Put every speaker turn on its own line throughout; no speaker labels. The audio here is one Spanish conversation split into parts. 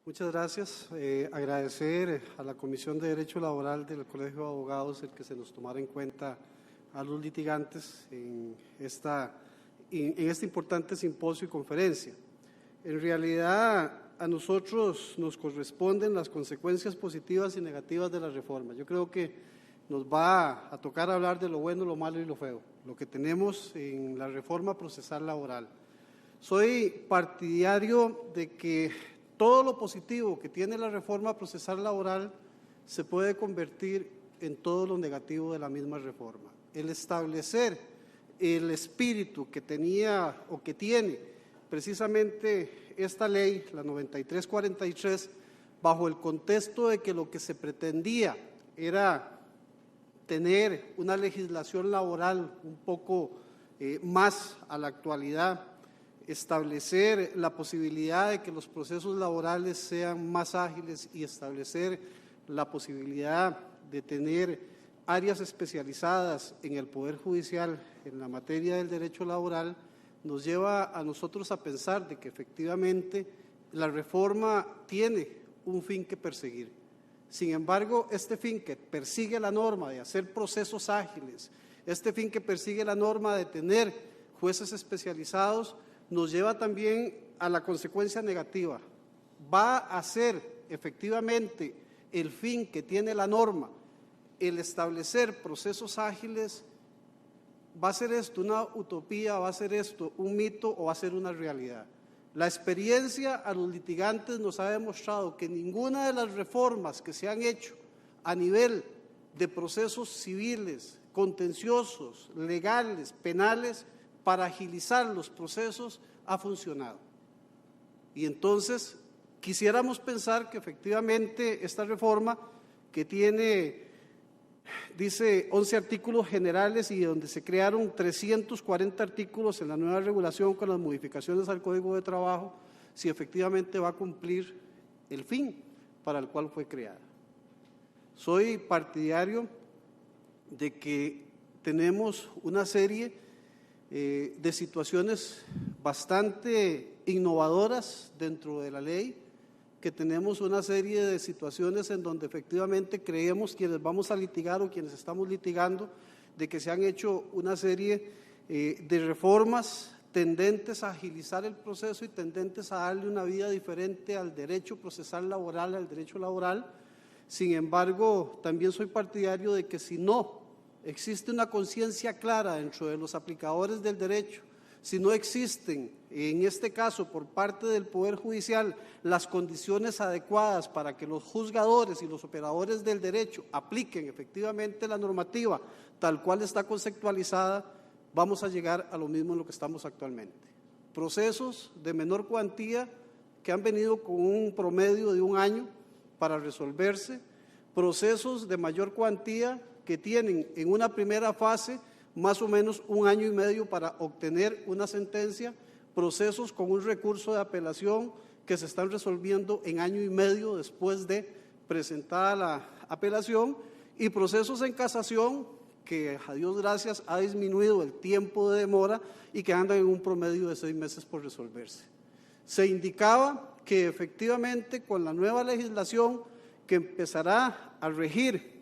Muchas gracias. Agradecer a la Comisión de Derecho Laboral del Colegio de Abogados el que se nos tomara en cuenta a los litigantes en este importante simposio y conferencia. En realidad, a nosotros nos corresponden las consecuencias positivas y negativas de la reforma. Yo creo que nos va a tocar hablar de lo bueno, lo malo y lo feo, lo que tenemos en la reforma procesal laboral. Soy partidario de que todo lo positivo que tiene la reforma procesal laboral se puede convertir en todo lo negativo de la misma reforma. El establecer el espíritu que tenía o que tiene precisamente esta ley, la 9343, bajo el contexto de que lo que se pretendía era tener una legislación laboral un poco más a la actualidad, establecer la posibilidad de que los procesos laborales sean más ágiles y establecer la posibilidad de tener áreas especializadas en el Poder Judicial en la materia del derecho laboral, nos lleva a nosotros a pensar de que efectivamente la reforma tiene un fin que perseguir. Sin embargo, este fin que persigue la norma de hacer procesos ágiles, este fin que persigue la norma de tener jueces especializados, nos lleva también a la consecuencia negativa. Va a ser efectivamente el fin que tiene la norma, el establecer procesos ágiles. ¿Va a ser esto una utopía, va a ser esto un mito o va a ser una realidad? La experiencia a los litigantes nos ha demostrado que ninguna de las reformas que se han hecho a nivel de procesos civiles, contenciosos, legales, penales, para agilizar los procesos ha funcionado. Y entonces quisiéramos pensar que efectivamente esta reforma que dice 11 artículos generales y donde se crearon 340 artículos en la nueva regulación con las modificaciones al Código de Trabajo, si efectivamente va a cumplir el fin para el cual fue creada. Soy partidario de que tenemos una serie de situaciones bastante innovadoras dentro de la ley, que tenemos una serie de situaciones en donde efectivamente creemos quienes vamos a litigar o quienes estamos litigando, de que se han hecho una serie de reformas tendentes a agilizar el proceso y tendentes a darle una vida diferente al derecho procesal laboral, al derecho laboral. Sin embargo, también soy partidario de que si no existe una conciencia clara dentro de los aplicadores del derecho, si no existen, en este caso por parte del Poder Judicial, las condiciones adecuadas para que los juzgadores y los operadores del derecho apliquen efectivamente la normativa tal cual está conceptualizada, vamos a llegar a lo mismo en lo que estamos actualmente. Procesos de menor cuantía que han venido con un promedio de 1 año para resolverse, procesos de mayor cuantía que tienen en una primera fase más o menos 1 año y medio para obtener una sentencia, procesos con un recurso de apelación que se están resolviendo en 1 año y medio después de presentada la apelación, y procesos en casación que, a Dios gracias, ha disminuido el tiempo de demora y que andan en un promedio de 6 meses por resolverse. Se indicaba que efectivamente con la nueva legislación que empezará a regir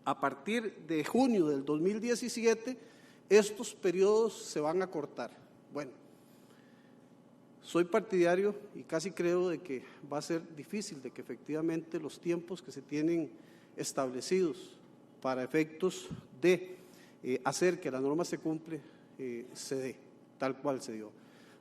a partir de junio del 2017, estos periodos se van a cortar. Bueno, soy partidario y casi creo de que va a ser difícil de que efectivamente los tiempos que se tienen establecidos para efectos de hacer que la norma se cumpla, se dé, tal cual se dio.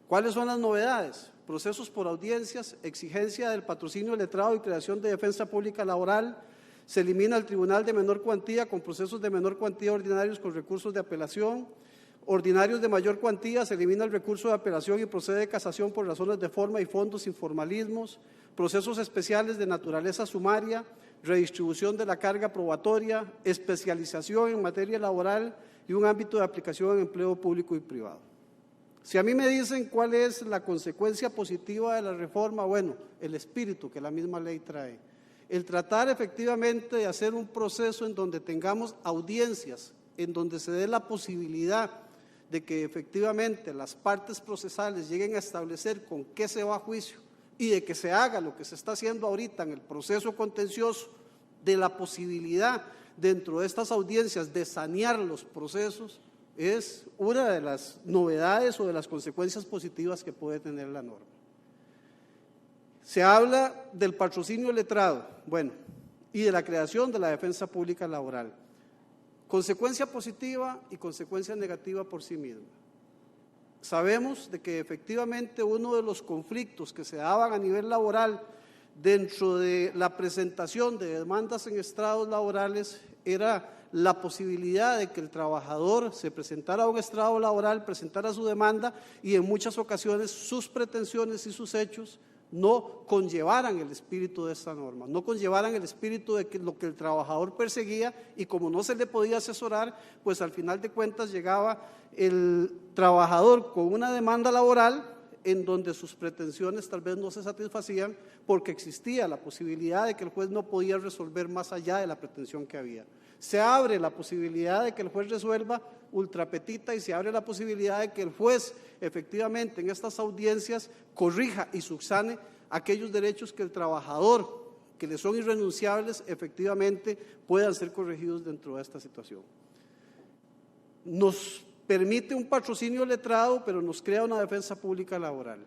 ¿Cuáles son las novedades? Procesos por audiencias, exigencia del patrocinio letrado y creación de defensa pública laboral. Se elimina el tribunal de menor cuantía con procesos de menor cuantía ordinarios con recursos de apelación. Ordinarios de mayor cuantía, se elimina el recurso de apelación y procede casación por razones de forma y fondo sin formalismos. Procesos especiales de naturaleza sumaria, redistribución de la carga probatoria, especialización en materia laboral y un ámbito de aplicación en empleo público y privado. Si a mí me dicen cuál es la consecuencia positiva de la reforma, bueno, el espíritu que la misma ley trae. El tratar efectivamente de hacer un proceso en donde tengamos audiencias, en donde se dé la posibilidad de que efectivamente las partes procesales lleguen a establecer con qué se va a juicio, y de que se haga lo que se está haciendo ahorita en el proceso contencioso, de la posibilidad dentro de estas audiencias de sanear los procesos, es una de las novedades o de las consecuencias positivas que puede tener la norma. Se habla del patrocinio letrado, bueno, y de la creación de la defensa pública laboral. Consecuencia positiva y consecuencia negativa por sí misma. Sabemos de que efectivamente uno de los conflictos que se daban a nivel laboral dentro de la presentación de demandas en estrados laborales era la posibilidad de que el trabajador se presentara a un estrado laboral, presentara su demanda y en muchas ocasiones sus pretensiones y sus hechos no conllevaran el espíritu de esta norma, no conllevaran el espíritu de que lo que el trabajador perseguía, y como no se le podía asesorar, pues al final de cuentas llegaba el trabajador con una demanda laboral en donde sus pretensiones tal vez no se satisfacían porque existía la posibilidad de que el juez no podía resolver más allá de la pretensión que había. Se abre la posibilidad de que el juez resuelva ultrapetita y se abre la posibilidad de que el juez efectivamente en estas audiencias corrija y subsane aquellos derechos que el trabajador, que le son irrenunciables, efectivamente puedan ser corregidos dentro de esta situación. Nos permite un patrocinio letrado, pero nos crea una defensa pública laboral.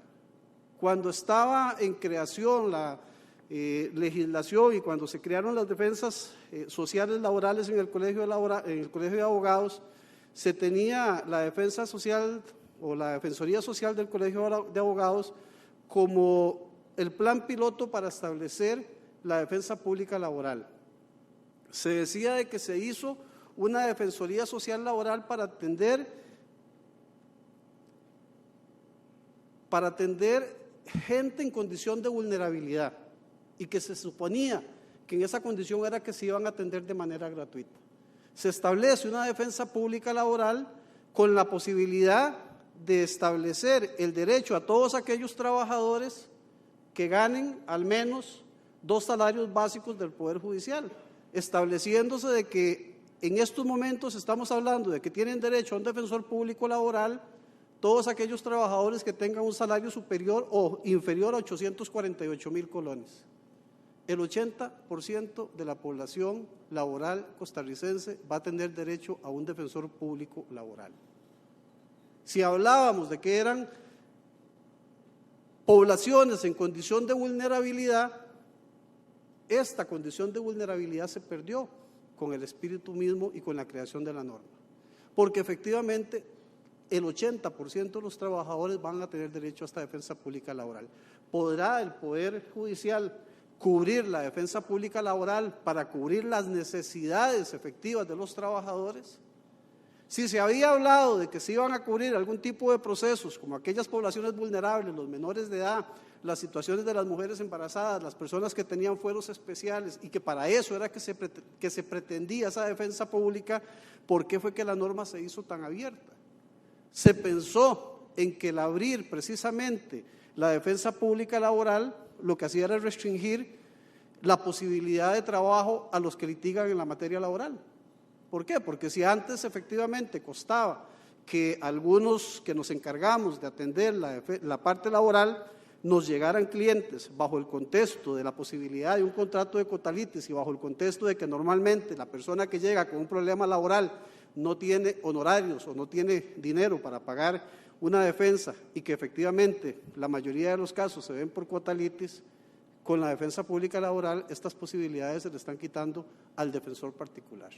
Cuando estaba en creación la legislación y cuando se crearon las defensas sociales laborales en el Colegio de Abogados, se tenía la defensa social o la Defensoría Social del Colegio de Abogados como el plan piloto para establecer la defensa pública laboral. Se decía de que se hizo una Defensoría Social Laboral para atender gente en condición de vulnerabilidad, y que se suponía que en esa condición era que se iban a atender de manera gratuita. Se establece una defensa pública laboral con la posibilidad de establecer el derecho a todos aquellos trabajadores que ganen al menos 2 salarios básicos del Poder Judicial, estableciéndose de que en estos momentos estamos hablando de que tienen derecho a un defensor público laboral todos aquellos trabajadores que tengan un salario superior o inferior a 848,000 colones. El 80% de la población laboral costarricense va a tener derecho a un defensor público laboral. Si hablábamos de que eran poblaciones en condición de vulnerabilidad, esta condición de vulnerabilidad se perdió con el espíritu mismo y con la creación de la norma, porque efectivamente el 80% de los trabajadores van a tener derecho a esta defensa pública laboral. ¿Podrá el Poder Judicial cubrir la defensa pública laboral para cubrir las necesidades efectivas de los trabajadores? Si se había hablado de que se iban a cubrir algún tipo de procesos, como aquellas poblaciones vulnerables, los menores de edad, las situaciones de las mujeres embarazadas, las personas que tenían fueros especiales, y que para eso era que se pretendía esa defensa pública, ¿por qué fue que la norma se hizo tan abierta? Se pensó en que el abrir precisamente la defensa pública laboral lo que hacía era restringir la posibilidad de trabajo a los que litigan en la materia laboral. ¿Por qué? Porque si antes efectivamente costaba que algunos que nos encargamos de atender la parte laboral nos llegaran clientes bajo el contexto de la posibilidad de un contrato de cotalitis y bajo el contexto de que normalmente la persona que llega con un problema laboral no tiene honorarios o no tiene dinero para pagar una defensa y que efectivamente la mayoría de los casos se ven por cotalitis, con la defensa pública laboral estas posibilidades se le están quitando al defensor particular.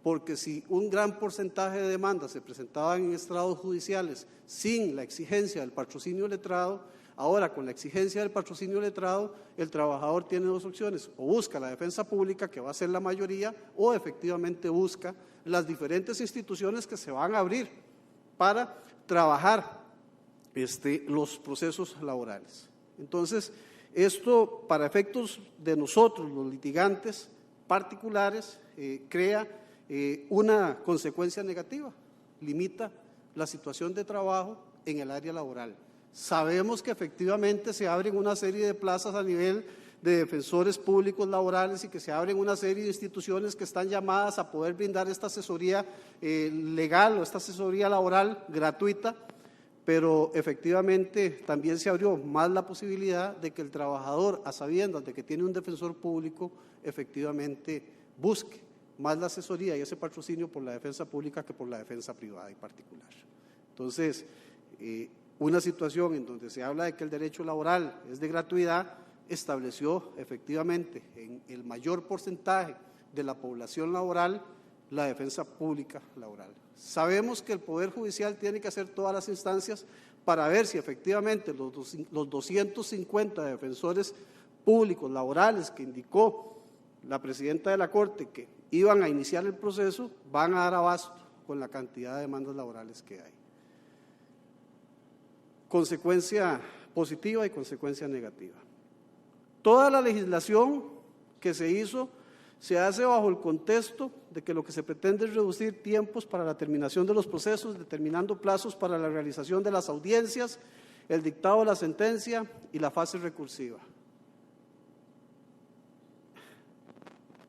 Porque si un gran porcentaje de demandas se presentaban en estrados judiciales sin la exigencia del patrocinio letrado, ahora con la exigencia del patrocinio letrado, el trabajador tiene 2 opciones: o busca la defensa pública, que va a ser la mayoría, o efectivamente busca las diferentes instituciones que se van a abrir para trabajar los procesos laborales. Entonces, esto para efectos de nosotros, los litigantes particulares, crea una consecuencia negativa, limita la situación de trabajo en el área laboral. Sabemos que efectivamente se abren una serie de plazas a nivel de defensores públicos laborales y que se abren una serie de instituciones que están llamadas a poder brindar esta asesoría legal o esta asesoría laboral gratuita, pero efectivamente también se abrió más la posibilidad de que el trabajador, a sabiendas de que tiene un defensor público, efectivamente busque más la asesoría y ese patrocinio por la defensa pública que por la defensa privada y particular. Entonces, una situación en donde se habla de que el derecho laboral es de gratuidad, estableció efectivamente en el mayor porcentaje de la población laboral la defensa pública laboral. Sabemos que el Poder Judicial tiene que hacer todas las instancias para ver si efectivamente los 250 defensores públicos laborales que indicó la presidenta de la Corte que iban a iniciar el proceso van a dar abasto con la cantidad de demandas laborales que hay. Consecuencia positiva y consecuencia negativa. Toda la legislación que se hizo se hace bajo el contexto de que lo que se pretende es reducir tiempos para la terminación de los procesos, determinando plazos para la realización de las audiencias, el dictado de la sentencia y la fase recursiva.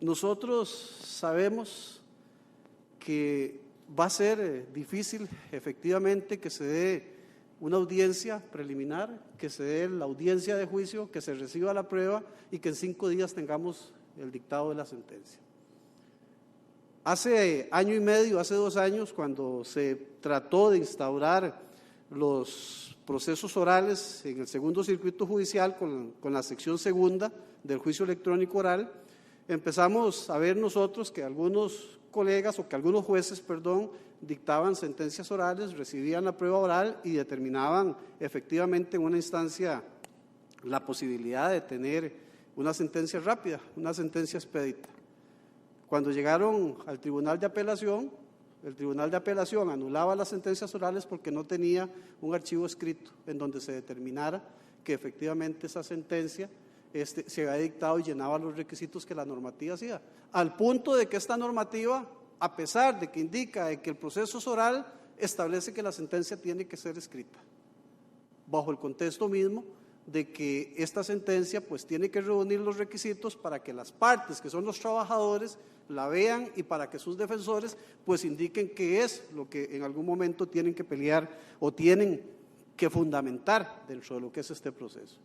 Nosotros sabemos que va a ser difícil efectivamente que se dé una audiencia preliminar, que se dé la audiencia de juicio, que se reciba la prueba y que en 5 días tengamos el dictado de la sentencia. Hace año y medio, hace 2 años, cuando se trató de instaurar los procesos orales en el segundo circuito judicial con la sección segunda del juicio electrónico oral, empezamos a ver nosotros que algunos colegas o que algunos jueces, dictaban sentencias orales, recibían la prueba oral y determinaban efectivamente en una instancia la posibilidad de tener una sentencia rápida, una sentencia expedita. Cuando llegaron al Tribunal de Apelación, el Tribunal de Apelación anulaba las sentencias orales porque no tenía un archivo escrito en donde se determinara que efectivamente esa sentencia se había dictado y llenaba los requisitos que la normativa hacía, al punto de que esta normativa, a pesar de que indica de que el proceso es oral, establece que la sentencia tiene que ser escrita, bajo el contexto mismo de que esta sentencia pues tiene que reunir los requisitos para que las partes, que son los trabajadores, la vean y para que sus defensores pues indiquen qué es lo que en algún momento tienen que pelear o tienen que fundamentar dentro de lo que es este proceso.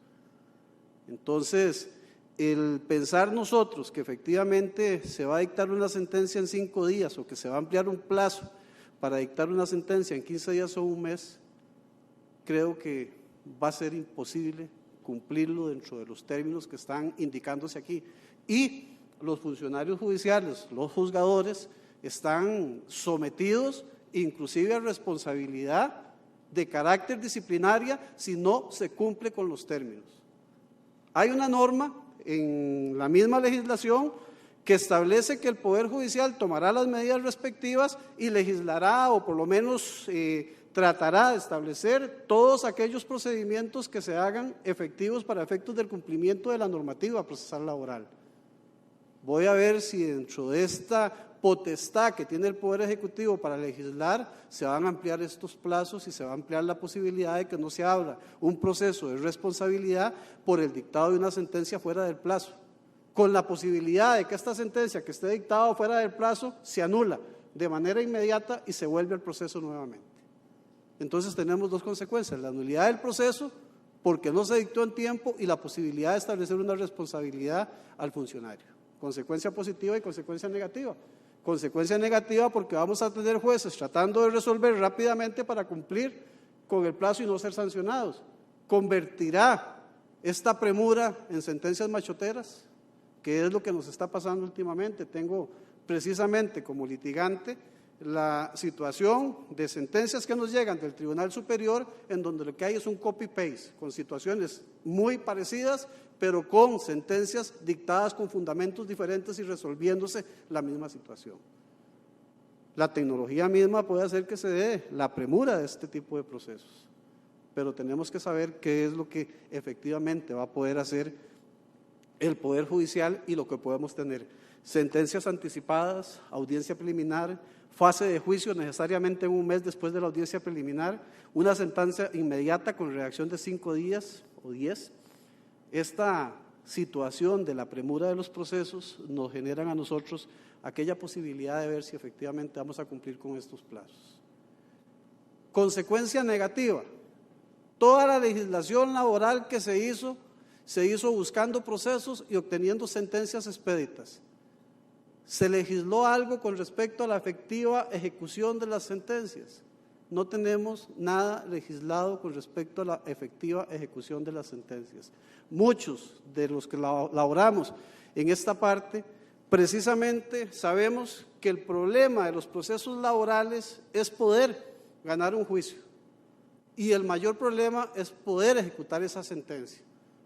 Entonces, el pensar nosotros que efectivamente se va a dictar una sentencia en 5 días o que se va a ampliar un plazo para dictar una sentencia en 15 días o un mes, creo que va a ser imposible cumplirlo dentro de los términos que están indicándose aquí. Y los funcionarios judiciales, los juzgadores, están sometidos inclusive a responsabilidad de carácter disciplinaria si no se cumple con los términos. Hay una norma en la misma legislación que establece que el Poder Judicial tomará las medidas respectivas y legislará o por lo menos tratará de establecer todos aquellos procedimientos que se hagan efectivos para efectos del cumplimiento de la normativa procesal laboral. Voy a ver si dentro de esta potestad que tiene el Poder Ejecutivo para legislar, se van a ampliar estos plazos y se va a ampliar la posibilidad de que no se abra un proceso de responsabilidad por el dictado de una sentencia fuera del plazo, con la posibilidad de que esta sentencia que esté dictada fuera del plazo se anula de manera inmediata y se vuelve al proceso nuevamente. Entonces tenemos 2 consecuencias, la nulidad del proceso porque no se dictó en tiempo y la posibilidad de establecer una responsabilidad al funcionario. Consecuencia positiva y consecuencia negativa. Consecuencia negativa porque vamos a tener jueces tratando de resolver rápidamente para cumplir con el plazo y no ser sancionados. ¿Convertirá esta premura en sentencias machoteras? ¿Qué es lo que nos está pasando últimamente? Tengo precisamente como litigante la situación de sentencias que nos llegan del Tribunal Superior en donde lo que hay es un copy-paste con situaciones muy parecidas pero con sentencias dictadas con fundamentos diferentes y resolviéndose la misma situación. La tecnología misma puede hacer que se dé la premura de este tipo de procesos, pero tenemos que saber qué es lo que efectivamente va a poder hacer el Poder Judicial y lo que podemos tener. Sentencias anticipadas, audiencia preliminar, fase de juicio necesariamente en un mes después de la audiencia preliminar, una sentencia inmediata con redacción de 5 días o 10. Esta situación de la premura de los procesos nos generan a nosotros aquella posibilidad de ver si efectivamente vamos a cumplir con estos plazos. Consecuencia negativa, Toda la legislación laboral que se hizo buscando procesos y obteniendo sentencias expeditas. ¿Se legisló algo con respecto a la efectiva ejecución de las sentencias? No tenemos nada legislado con respecto a la efectiva ejecución de las sentencias. Muchos de los que laboramos en esta parte, precisamente sabemos que el problema de los procesos laborales es poder ganar un juicio. Y el mayor problema es poder ejecutar esa sentencia,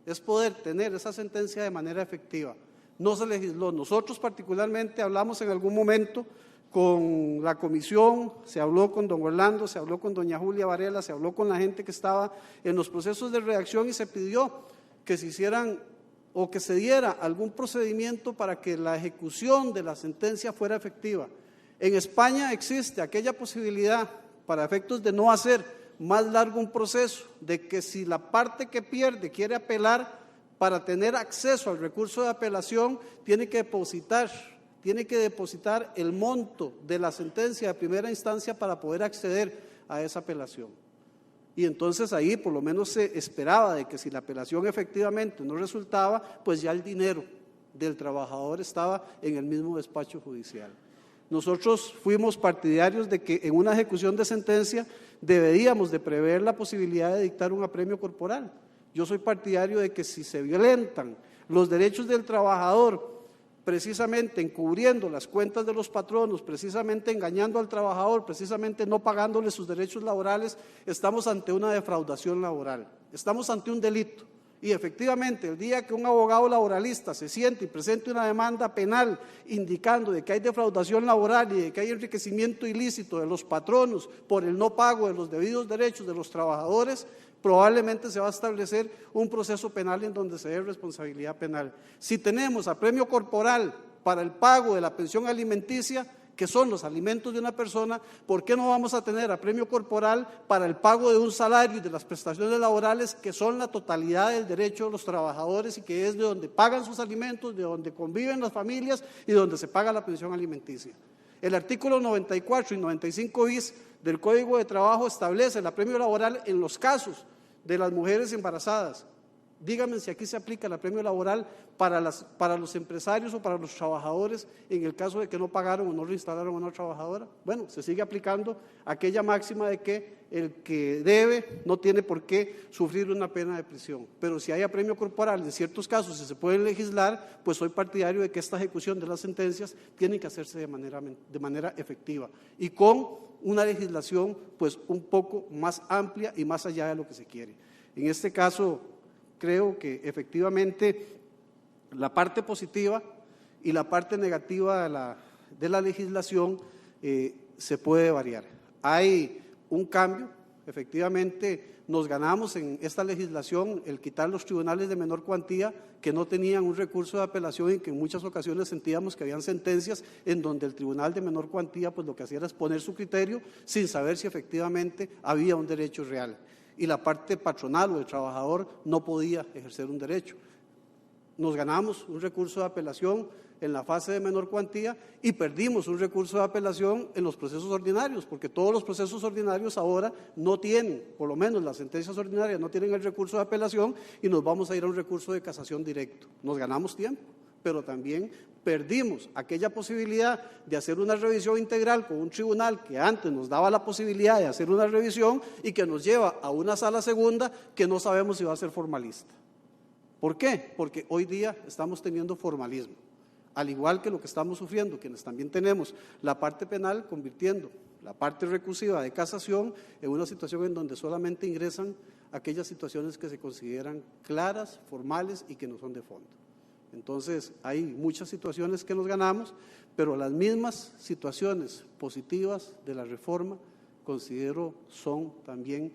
es poder tener esa sentencia de manera efectiva. No se legisló. Nosotros particularmente hablamos en algún momento con la comisión, se habló con don Orlando, se habló con doña Julia Varela, se habló con la gente que estaba en los procesos de redacción y se pidió que se hicieran o que se diera algún procedimiento para que la ejecución de la sentencia fuera efectiva. En España existe aquella posibilidad, para efectos de no hacer más largo un proceso, de que si la parte que pierde quiere apelar, para tener acceso al recurso de apelación tiene que depositar el monto de la sentencia de primera instancia para poder acceder a esa apelación. Y entonces ahí por lo menos se esperaba de que si la apelación efectivamente no resultaba, pues ya el dinero del trabajador estaba en el mismo despacho judicial. Nosotros fuimos partidarios de que en una ejecución de sentencia deberíamos de prever la posibilidad de dictar un apremio corporal. Yo soy partidario de que si se violentan los derechos del trabajador, precisamente encubriendo las cuentas de los patronos, precisamente engañando al trabajador, precisamente no pagándole sus derechos laborales, estamos ante una defraudación laboral, estamos ante un delito. Y efectivamente, el día que un abogado laboralista se siente y presente una demanda penal indicando de que hay defraudación laboral y de que hay enriquecimiento ilícito de los patronos por el no pago de los debidos derechos de los trabajadores, probablemente se va a establecer un proceso penal en donde se dé responsabilidad penal. Si tenemos apremio corporal para el pago de la pensión alimenticia, que son los alimentos de una persona, ¿por qué no vamos a tener apremio corporal para el pago de un salario y de las prestaciones laborales, que son la totalidad del derecho de los trabajadores y que es de donde pagan sus alimentos, de donde conviven las familias y de donde se paga la pensión alimenticia? El artículo 94 y 95 bis del Código de Trabajo establece el apremio laboral en los casos de las mujeres embarazadas. Díganme si aquí se aplica el apremio laboral para los empresarios o para los trabajadores en el caso de que no pagaron o no reinstalaron a una trabajadora. Bueno, se sigue aplicando aquella máxima de que el que debe no tiene por qué sufrir una pena de prisión. Pero si hay apremio corporal en ciertos casos y se puede legislar, pues soy partidario de que esta ejecución de las sentencias tiene que hacerse de manera efectiva y con una legislación pues un poco más amplia y más allá de lo que se quiere. En este caso, creo que efectivamente la parte positiva y la parte negativa de la legislación se puede variar. Hay un cambio, efectivamente nos ganamos en esta legislación el quitar los tribunales de menor cuantía que no tenían un recurso de apelación y que en muchas ocasiones sentíamos que habían sentencias en donde el tribunal de menor cuantía pues lo que hacía era exponer su criterio sin saber si efectivamente había un derecho real. Y la parte patronal o el trabajador no podía ejercer un derecho. Nos ganamos un recurso de apelación en la fase de menor cuantía y perdimos un recurso de apelación en los procesos ordinarios, porque todos los procesos ordinarios ahora no tienen, por lo menos las sentencias ordinarias no tienen el recurso de apelación y nos vamos a ir a un recurso de casación directo. Nos ganamos tiempo, pero también perdimos aquella posibilidad de hacer una revisión integral con un tribunal que antes nos daba la posibilidad de hacer una revisión y que nos lleva a una sala segunda que no sabemos si va a ser formalista. ¿Por qué? Porque hoy día estamos teniendo formalismo, al igual que lo que estamos sufriendo, quienes también tenemos la parte penal convirtiendo la parte recursiva de casación en una situación en donde solamente ingresan aquellas situaciones que se consideran claras, formales y que no son de fondo. Entonces, hay muchas situaciones que nos ganamos, pero las mismas situaciones positivas de la reforma, considero, son también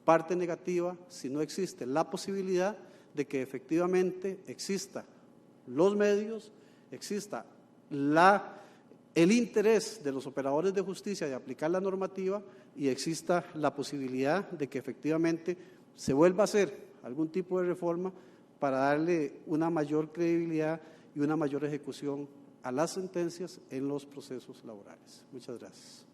parte negativa si no existe la posibilidad de que efectivamente exista los medios, exista el interés de los operadores de justicia de aplicar la normativa y exista la posibilidad de que efectivamente se vuelva a hacer algún tipo de reforma para darle una mayor credibilidad y una mayor ejecución a las sentencias en los procesos laborales. Muchas gracias.